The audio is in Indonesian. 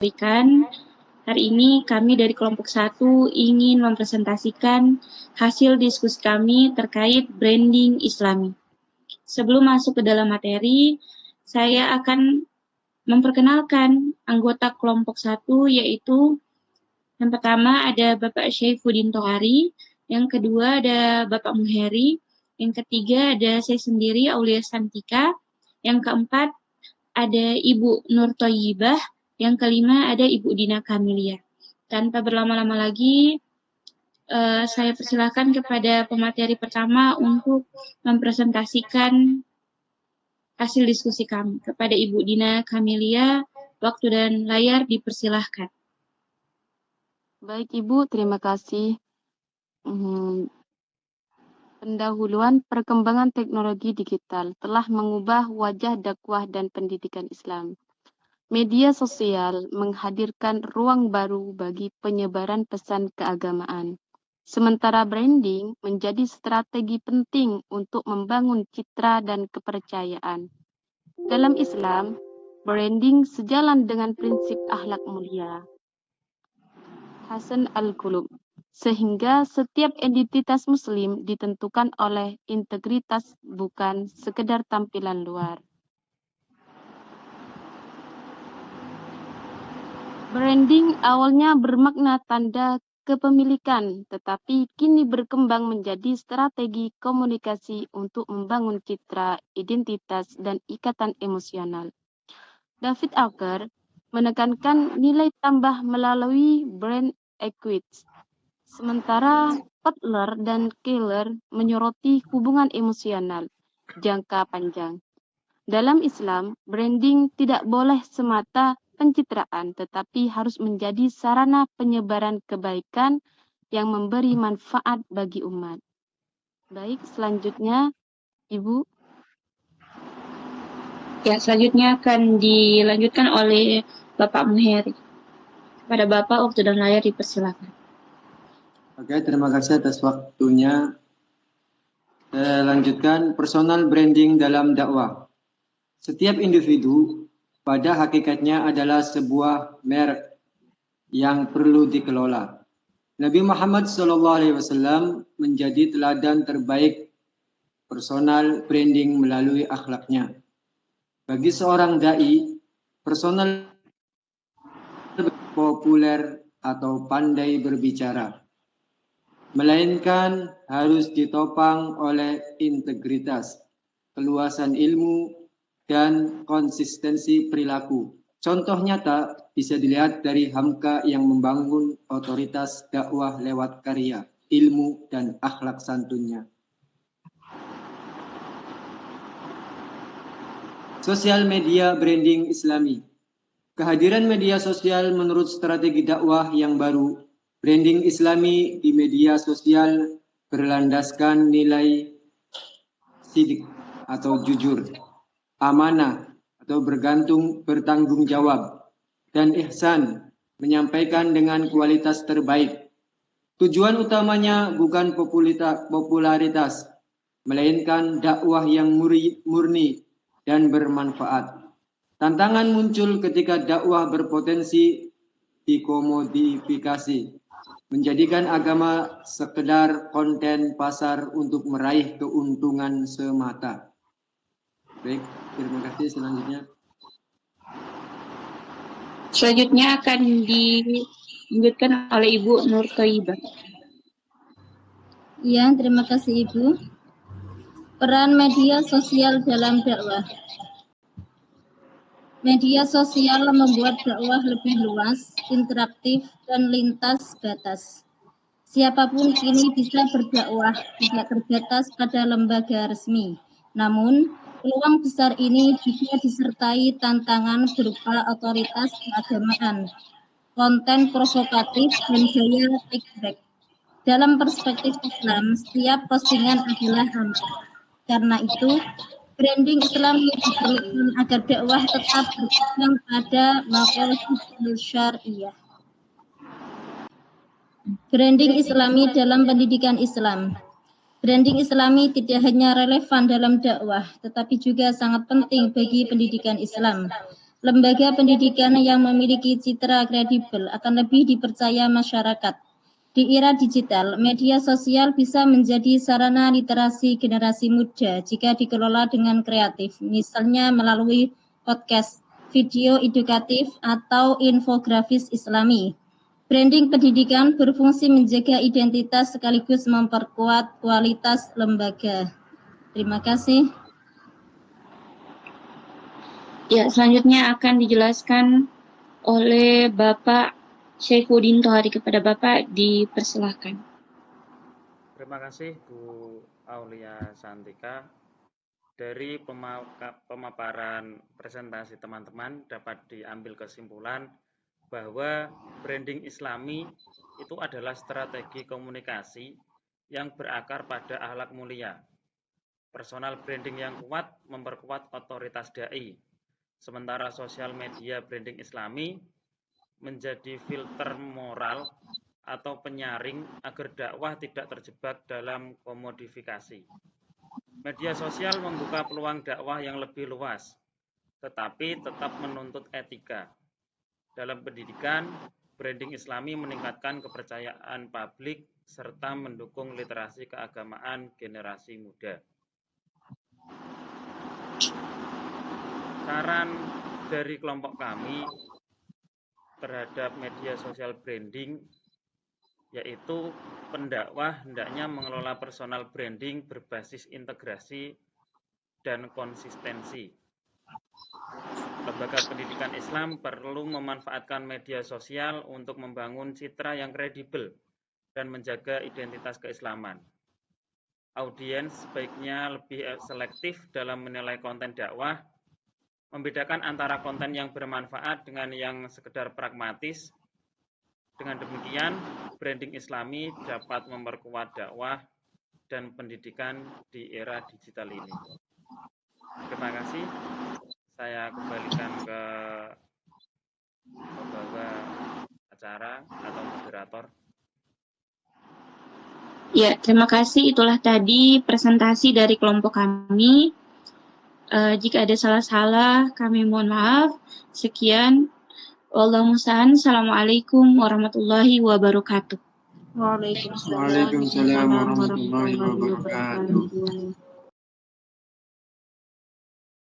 berikan. Hari ini kami dari kelompok 1 ingin mempresentasikan hasil diskusi kami terkait branding Islami. Sebelum masuk ke dalam materi, saya akan memperkenalkan anggota kelompok 1, yaitu yang pertama ada Bapak Syaifuddin Tohari, yang kedua ada Bapak Muheri, yang ketiga ada saya sendiri Aulia Santika, yang keempat ada Ibu Nur Thayyibah, yang kelima ada Ibu Dina Kamilia. Tanpa berlama-lama lagi, saya persilakan kepada pemateri pertama untuk mempresentasikan hasil diskusi kami. Kepada Ibu Dina Kamilia, waktu dan layar dipersilahkan. Baik Ibu, terima kasih. Pendahuluan perkembangan teknologi digital telah mengubah wajah dakwah dan pendidikan Islam. Media sosial menghadirkan ruang baru bagi penyebaran pesan keagamaan. Sementara branding menjadi strategi penting untuk membangun citra dan kepercayaan. Dalam Islam, branding sejalan dengan prinsip akhlak mulia. Hasan Al-Qulub, sehingga setiap identitas muslim ditentukan oleh integritas bukan sekedar tampilan luar. Branding awalnya bermakna tanda kepemilikan, tetapi kini berkembang menjadi strategi komunikasi untuk membangun citra, identitas, dan ikatan emosional. David Alker menekankan nilai tambah melalui brand equity. Sementara Butler dan Keller menyoroti hubungan emosional jangka panjang. Dalam Islam, branding tidak boleh semata pencitraan, tetapi harus menjadi sarana penyebaran kebaikan yang memberi manfaat bagi umat. Baik, selanjutnya, Ibu. Ya, selanjutnya akan dilanjutkan oleh Bapak Muheri. Pada Bapak, waktu dan layar dipersilakan. Oke, terima kasih atas waktunya. Saya lanjutkan personal branding dalam dakwah. Setiap individu pada hakikatnya adalah sebuah merek yang perlu dikelola. Nabi Muhammad SAW menjadi teladan terbaik personal branding melalui akhlaknya. Bagi seorang dai, personal populer atau pandai berbicara, melainkan harus ditopang oleh integritas, keluasan ilmu, dan konsistensi perilaku. Contoh nyata bisa dilihat dari Hamka yang membangun otoritas dakwah lewat karya, ilmu, dan akhlak santunnya. Sosial media branding Islami. Kehadiran media sosial menurut strategi dakwah yang baru. Branding Islami di media sosial berlandaskan nilai sidik atau jujur, amanah atau bertanggung jawab, dan ihsan, menyampaikan dengan kualitas terbaik. Tujuan utamanya bukan popularitas, melainkan dakwah yang murni dan bermanfaat. Tantangan muncul ketika dakwah berpotensi dikomodifikasi, menjadikan agama sekedar konten pasar untuk meraih keuntungan semata. Baik, terima kasih. Selanjutnya akan dilanjutkan oleh Ibu Nur Thayyibah. Ya, terima kasih Ibu. Peran media sosial dalam dakwah. Media sosial membuat dakwah lebih luas, interaktif, dan lintas batas. Siapapun kini bisa berdakwah, tidak terbatas pada lembaga resmi. Namun, peluang besar ini juga disertai tantangan berupa otoritas keagamaan, konten provokatif, dan gaya take-back. Dalam perspektif Islam, setiap postingan adalah amal. Karena itu, branding Islam diperlukan agar dakwah tetap berpegang pada maqasid syariah. Branding Islami dalam pendidikan Islam. Branding Islami tidak hanya relevan dalam dakwah, tetapi juga sangat penting bagi pendidikan Islam. Lembaga pendidikan yang memiliki citra kredibel akan lebih dipercaya masyarakat. Di era digital, media sosial bisa menjadi sarana literasi generasi muda jika dikelola dengan kreatif, misalnya melalui podcast, video edukatif, atau infografis Islami. Branding pendidikan berfungsi menjaga identitas sekaligus memperkuat kualitas lembaga. Terima kasih. Ya, selanjutnya akan dijelaskan oleh Bapak Syaifuddin Tohari. Kepada Bapak dipersilahkan. Terima kasih Bu Aulia Santika. Dari pemaparan presentasi teman-teman dapat diambil kesimpulan bahwa branding Islami itu adalah strategi komunikasi yang berakar pada akhlak mulia. Personal branding yang kuat memperkuat otoritas dai, sementara sosial media branding Islami menjadi filter moral atau penyaring agar dakwah tidak terjebak dalam komodifikasi. Media sosial membuka peluang dakwah yang lebih luas, tetapi tetap menuntut etika. Dalam pendidikan, branding Islami meningkatkan kepercayaan publik serta mendukung literasi keagamaan generasi muda. Saran dari kelompok kami terhadap media sosial branding yaitu pendakwah hendaknya mengelola personal branding berbasis integrasi dan konsistensi. Lembaga pendidikan Islam perlu memanfaatkan media sosial untuk membangun citra yang kredibel dan menjaga identitas keislaman. Audiens sebaiknya lebih selektif dalam menilai konten dakwah, membedakan antara konten yang bermanfaat dengan yang sekedar pragmatis. Dengan demikian, branding Islami dapat memperkuat dakwah dan pendidikan di era digital ini. Terima kasih. Saya kembalikan ke pembawa acara atau moderator. Ya, terima kasih. Itulah tadi presentasi dari kelompok kami. Jika ada salah-salah, kami mohon maaf. Sekian. Wallahu musta'an. Assalamualaikum warahmatullahi wabarakatuh. Waalaikumsalam. Waalaikumsalam warahmatullahi wabarakatuh.